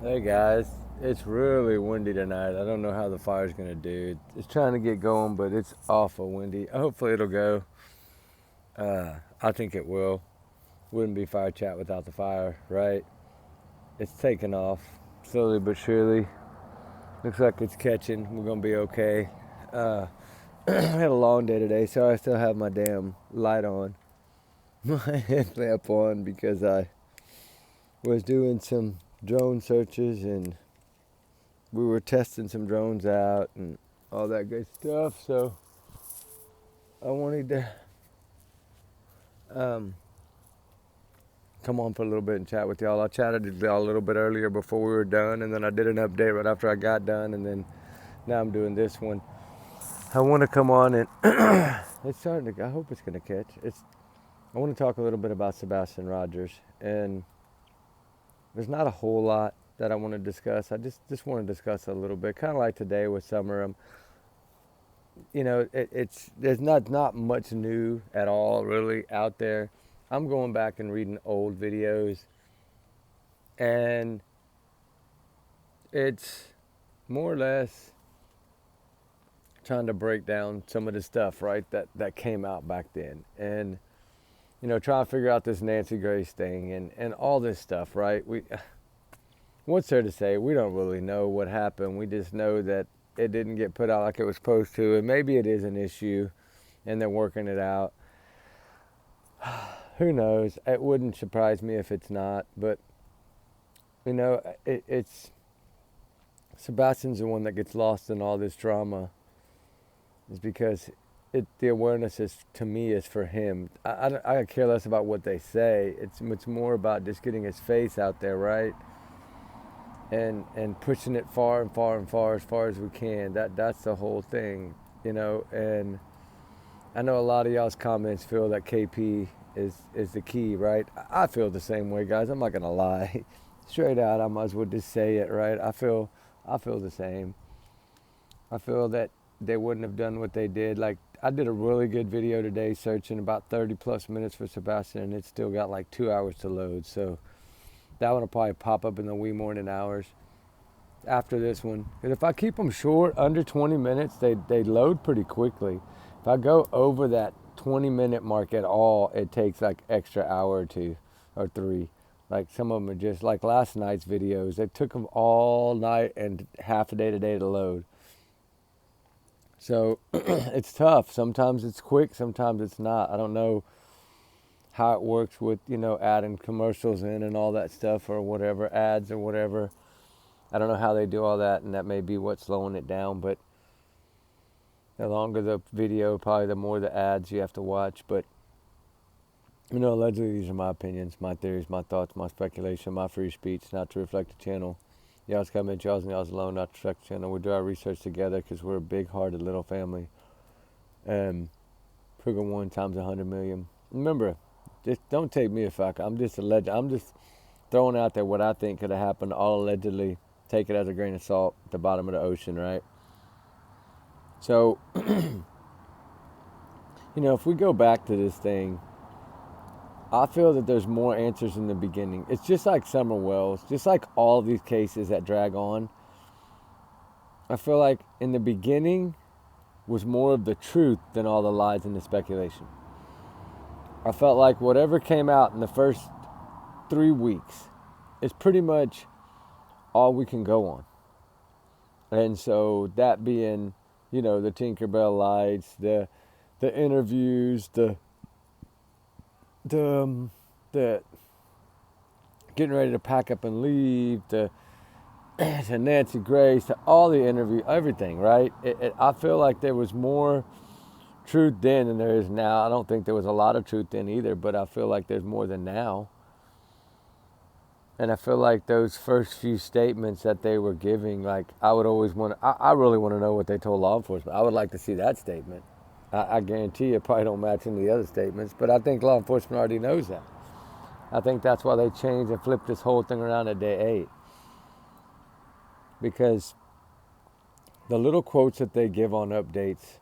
Hey guys, it's really windy tonight. I don't know how the fire's gonna do. It's trying to get going, but it's awful windy. Hopefully it'll go. I think it will. Wouldn't be fire chat without the fire, right? It's taking off slowly but surely. Looks like it's catching. We're gonna be okay. Uh, I had a long day today, so I still have my damn light on, my headlamp on because I was doing some drone searches and we were testing some drones out and all that good stuff. So I wanted to um, come on for a little bit and chat with y'all. I chatted with y'all a little bit earlier before we were done, and then I did an update right after I got done, and then now I'm doing this one. I want to come on and it's starting to. I hope it's gonna catch. I want to talk a little bit about Sebastian Rogers, and there's not a whole lot that I want to discuss. I just want to discuss a little bit, kind of like today with Summer. It's there's not much new at all really out there. I'm going back and reading old videos, and it's more or less trying to break down some of the stuff, right, that came out back then, and trying to figure out this Nancy Grace thing and all this stuff, right? What's there to say? We don't really know what happened. We just know that it didn't get put out like it was supposed to, and maybe it is an issue, and they're working it out. Who knows? It wouldn't surprise me if it's not, but it's Sebastian's the one that gets lost in all this drama, is because the awareness is, to me, is for him. I care less about what they say. It's more about just getting his face out there, right? And pushing it far and far and far as we can. That's the whole thing, and I know a lot of y'all's comments feel that KP is the key, right? I feel the same way, guys. I'm not gonna lie. Straight out, I might as well just say it, right? I feel the same. I feel that they wouldn't have done what they did. Like, I did a really good video today searching about 30 plus minutes for Sebastian, and it's still got like 2 hours to load. So that one will probably pop up in the wee morning hours after this one. And if I keep them short, under 20 minutes, they load pretty quickly. If I go over that 20-minute mark at all, it takes like extra hour or two or three. Like, some of them are just like last night's videos. It took them all night and half a day today to load. So it's tough. Sometimes it's quick, sometimes it's not. I don't know how it works with, adding commercials in and all that stuff, or whatever, ads or whatever. I don't know how they do all that, and that may be what's slowing it down. But the longer the video, probably the more the ads you have to watch. But, allegedly these are my opinions, my theories, my thoughts, my speculation, my free speech, not to reflect the channel. Y'all's comment, y'all's and y'all's alone, not to reflect the channel. We do our research together because we're a big-hearted little family. Figure 1 times 100 million. Remember, just don't take me a fuck. I'm just alleged. I'm just throwing out there what I think could have happened, all allegedly. Take it as a grain of salt at the bottom of the ocean, right? So, if we go back to this thing, I feel that there's more answers in the beginning. It's just like Summer Wells, just like all of these cases that drag on. I feel like in the beginning was more of the truth than all the lies and the speculation. I felt like whatever came out in the first 3 weeks is pretty much all we can go on. And so that being, the Tinkerbell lights, the interviews, the getting ready to pack up and leave, to Nancy Grace, to all the interview, everything, right? I feel like there was more truth then than there is now. I don't think there was a lot of truth then either, but I feel like there's more than now. And I feel like those first few statements that they were giving, like, I would always want to, I really want to know what they told law enforcement. I would like to see that statement. I guarantee you it probably don't match any of the other statements, but I think law enforcement already knows that. I think that's why they changed and flipped this whole thing around at day 8. Because the little quotes that they give on updates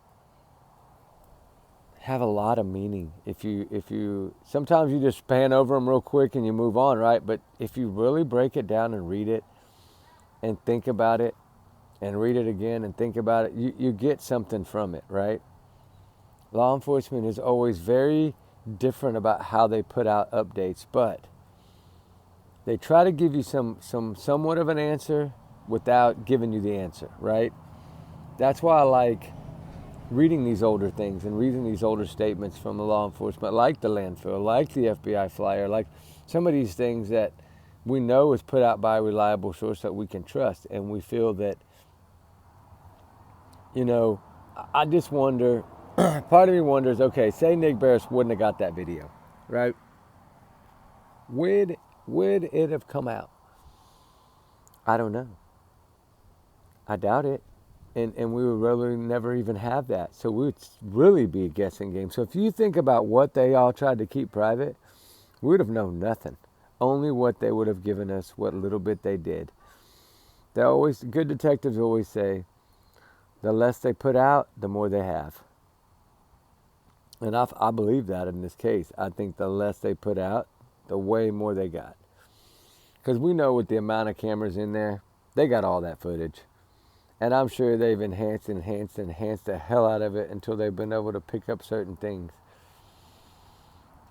have a lot of meaning. If you sometimes you just pan over them real quick and you move on, right? But if you really break it down and read it, and think about it and read it again and think about it, you get something from it, right? Law enforcement is always very different about how they put out updates, but they try to give you somewhat of an answer without giving you the answer, right? That's why I like reading these older things and reading these older statements from the law enforcement, like the landfill, like the FBI flyer, like some of these things that we know is put out by a reliable source that we can trust. And we feel that, you know, I just wonder, part of me wonders, okay, say Nick Barris wouldn't have got that video, right? Would it have come out? I don't know. I doubt it. And we would really never even have that. So we would really be a guessing game. So if you think about what they all tried to keep private, we would have known nothing. Only what they would have given us, what little bit they did. They always, good detectives always say, the less they put out, the more they have. And I believe that in this case. I think the less they put out, the way more they got. Because we know with the amount of cameras in there, they got all that footage. And I'm sure they've enhanced the hell out of it until they've been able to pick up certain things.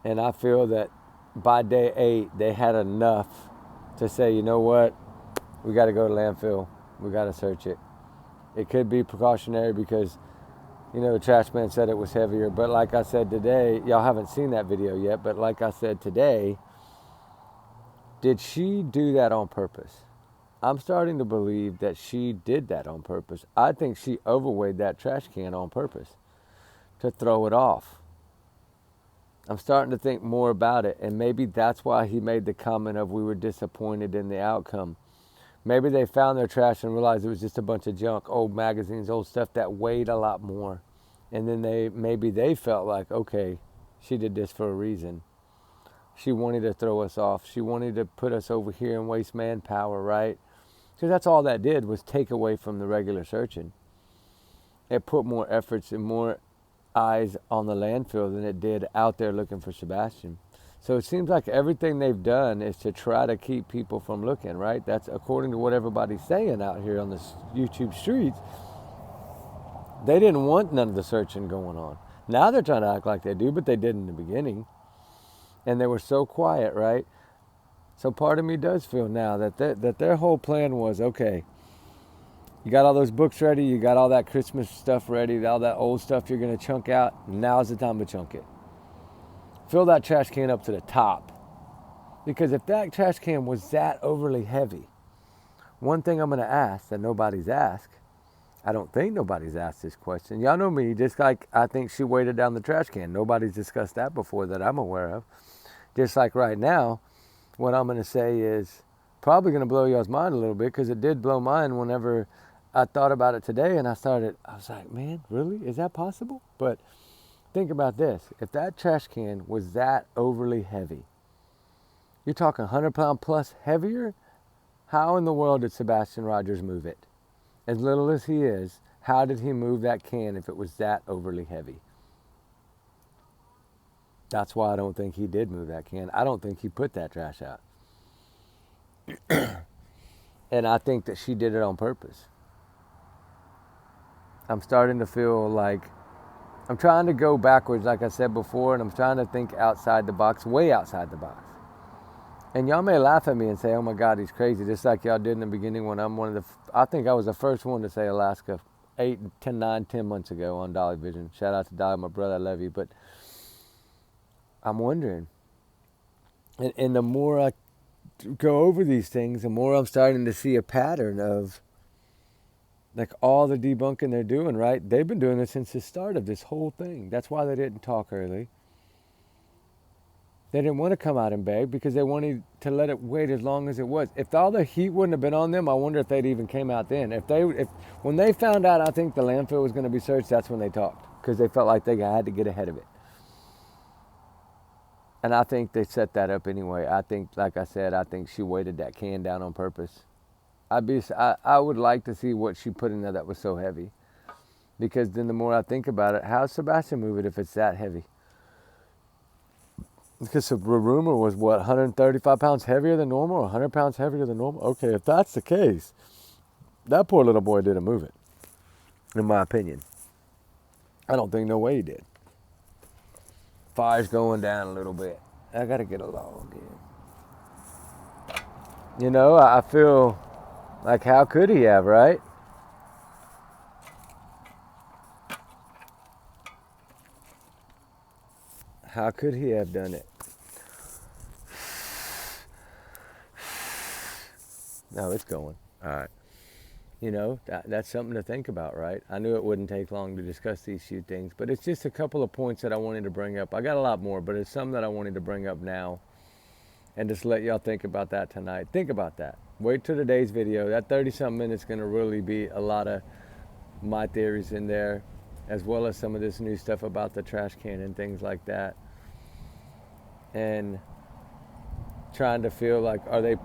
And I feel that by day 8, they had enough to say, you know what, we got to go to landfill. We got to search it. It could be precautionary because, you know, the trash man said it was heavier. But like I said today, y'all haven't seen that video yet, but like I said today, did she do that on purpose? I'm starting to believe that she did that on purpose. I think she overweighed that trash can on purpose to throw it off. I'm starting to think more about it, and maybe that's why he made the comment of we were disappointed in the outcome. Maybe they found their trash and realized it was just a bunch of junk, old magazines, old stuff that weighed a lot more. And then maybe they felt like, okay, she did this for a reason. She wanted to throw us off. She wanted to put us over here and waste manpower, right? Because that's all that did was take away from the regular searching. It put more efforts and more eyes on the landfill than it did out there looking for Sebastian. So it seems like everything they've done is to try to keep people from looking, right? That's according to what everybody's saying out here on the YouTube streets. They didn't want none of the searching going on. Now they're trying to act like they do, but they did in the beginning. And they were so quiet, right? So part of me does feel now that their whole plan was, okay, you got all those books ready, you got all that Christmas stuff ready, all that old stuff you're going to chunk out, now's the time to chunk it. Fill that trash can up to the top. Because if that trash can was that overly heavy, one thing I'm going to ask that nobody's asked, I don't think nobody's asked this question. Y'all know me, just like I think she weighted down the trash can. Nobody's discussed that before that I'm aware of. Just like right now, what I'm going to say is probably going to blow y'all's mind a little bit because it did blow mine whenever I thought about it today and I was like, man, really? Is that possible? But think about this. If that trash can was that overly heavy, you're talking 100-pound plus heavier, how in the world did Sebastian Rogers move it? As little as he is, how did he move that can if it was that overly heavy? That's why I don't think he did move that can. I don't think he put that trash out. And I think that she did it on purpose. I'm starting to feel like I'm trying to go backwards, like I said before, and I'm trying to think outside the box, way outside the box. And y'all may laugh at me and say, oh my God, he's crazy, just like y'all did in the beginning when I think I was the first one to say Alaska 10 months ago on Dolly Vision. Shout out to Dolly, my brother, I love you. But I'm wondering, and the more I go over these things, the more I'm starting to see a pattern of like all the debunking they're doing, right? They've been doing this since the start of this whole thing. That's why they didn't talk early. They didn't want to come out and beg because they wanted to let it wait as long as it was. If all the heat wouldn't have been on them, I wonder if they'd even came out then. When they found out, I think the landfill was going to be searched, that's when they talked because they felt like they had to get ahead of it. And I think they set that up anyway. I think, like I said, I think she weighted that can down on purpose. I would like to see what she put in there that was so heavy. Because then the more I think about it, how's Sebastian move it if it's that heavy? Because the rumor was, 135 pounds heavier than normal or 100 pounds heavier than normal? Okay, if that's the case, That poor little boy didn't move it, in my opinion. I don't think no way he did. Fire's going down a little bit. I gotta get a log in. You know, I feel like, how could he have, right? How could he have done it? No, it's going. All right. You know, that's something to think about, right? I knew it wouldn't take long to discuss these few things, but it's just a couple of points that I wanted to bring up. I got a lot more, but it's some that I wanted to bring up now and just let y'all think about that tonight. Think about that. Wait till today's video. That 30-something minutes is going to really be a lot of my theories in there, as well as some of this new stuff about the trash can and things like that. And trying to feel like, are they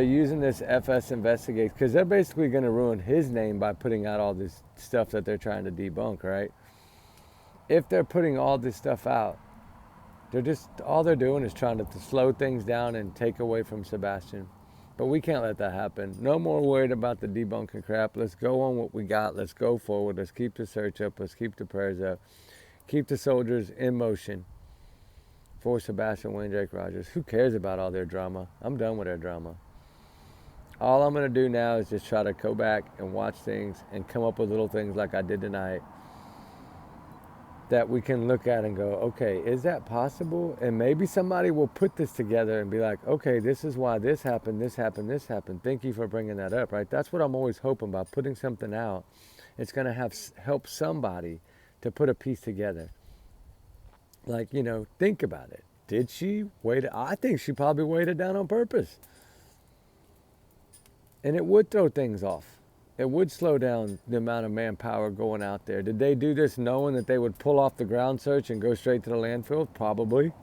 using this FS investigate? Because they're basically going to ruin his name by putting out all this stuff that they're trying to debunk, right? If they're putting all this stuff out, all they're doing is trying to slow things down and take away from Sebastian. But we can't let that happen. No more worried about the debunking crap. Let's go on what we got. Let's go forward. Let's keep the search up. Let's keep the prayers up. Keep the soldiers in motion for Sebastian, Wayne, Jake Rogers. Who cares about all their drama? I'm done with their drama. All I'm going to do now is just try to go back and watch things and come up with little things like I did tonight that we can look at and go, okay, is that possible? And maybe somebody will put this together and be like, okay, this is why this happened, this happened, this happened. Thank you for bringing that up, right? That's what I'm always hoping about, putting something out. It's going to help somebody to put a piece together. Like, you know, think about it. Did she wait? I think she probably waited down on purpose. And it would throw things off. It would slow down the amount of manpower going out there. Did they do this knowing that they would pull off the ground search and go straight to the landfill? Probably.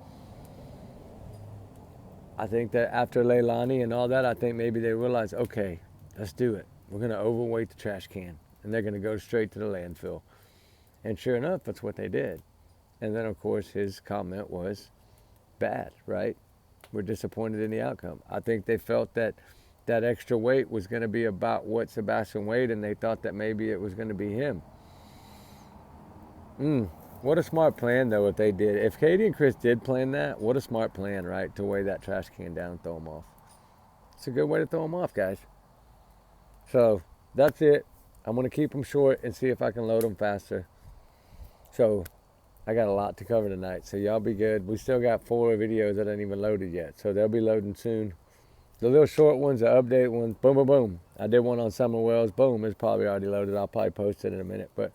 I think that after Leilani and all that, I think maybe they realized, okay, let's do it. We're going to overweight the trash can. And they're going to go straight to the landfill. And sure enough, that's what they did. And then, of course, his comment was bad, right? We're disappointed in the outcome. I think they felt that extra weight was going to be about what Sebastian weighed, and they thought that maybe it was going to be him. What a smart plan, though, if they did. If Katie and Chris did plan that, what a smart plan, right, to weigh that trash can down and throw them off. It's a good way to throw them off, guys. So that's it. I'm going to keep them short and see if I can load them faster. So I got a lot to cover tonight, so y'all be good. We still got 4 videos that ain't even loaded yet, so they'll be loading soon. The little short ones, the update ones, boom, boom, boom. I did one on Summer Wells, boom, it's probably already loaded. I'll probably post it in a minute. But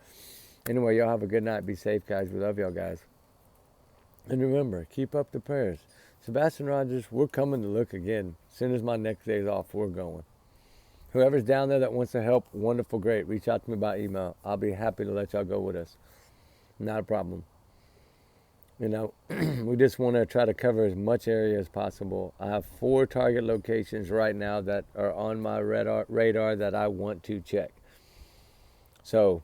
anyway, y'all have a good night. Be safe, guys. We love y'all, guys. And remember, keep up the prayers. Sebastian Rogers, we're coming to look again. As soon as my next day's off, we're going. Whoever's down there that wants to help, wonderful, great. Reach out to me by email. I'll be happy to let y'all go with us. Not a problem. You know, we just want to try to cover as much area as possible. I have 4 target locations right now that are on my radar that I want to check. So,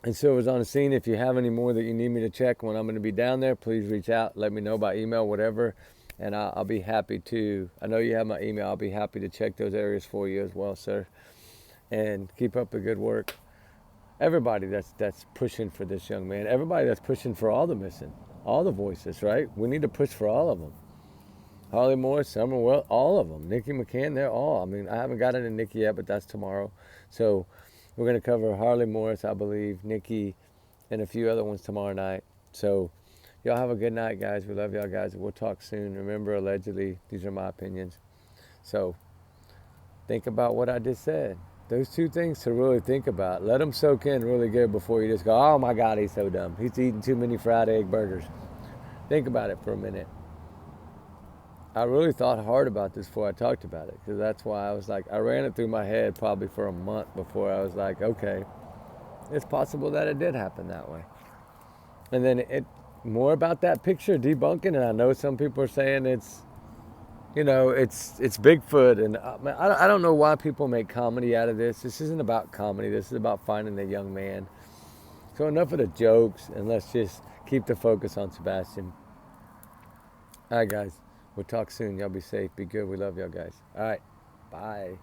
and Silver's on the scene. If you have any more that you need me to check when I'm going to be down there, please reach out. Let me know by email, whatever. And I'll be happy to, I know you have my email. I'll be happy to check those areas for you as well, sir. And keep up the good work. Everybody that's pushing for this young man. Everybody that's pushing for all the missing. All the voices, right? We need to push for all of them. Harley Morris, Summer Wells, all of them. Nikki McCann, they're all. I mean, I haven't got into Nikki yet, but that's tomorrow. So we're going to cover Harley Morris, I believe, Nikki, and a few other ones tomorrow night. So y'all have a good night, guys. We love y'all, guys. We'll talk soon. Remember, allegedly, these are my opinions. So think about what I just said. Those 2 things to really think about. Let them soak in really good before you just go, oh my God, he's so dumb. He's eating too many fried egg burgers. Think about it for a minute. I really thought hard about this before I talked about it, because that's why I was like, I ran it through my head probably for a month before I was like, okay, it's possible that it did happen that way. And then more about that picture debunking, and I know some people are saying it's, you know, it's Bigfoot, and I don't know why people make comedy out of this. This isn't about comedy. This is about finding the young man. So enough of the jokes, and let's just keep the focus on Sebastian. All right, guys. We'll talk soon. Y'all be safe. Be good. We love y'all, guys. All right. Bye.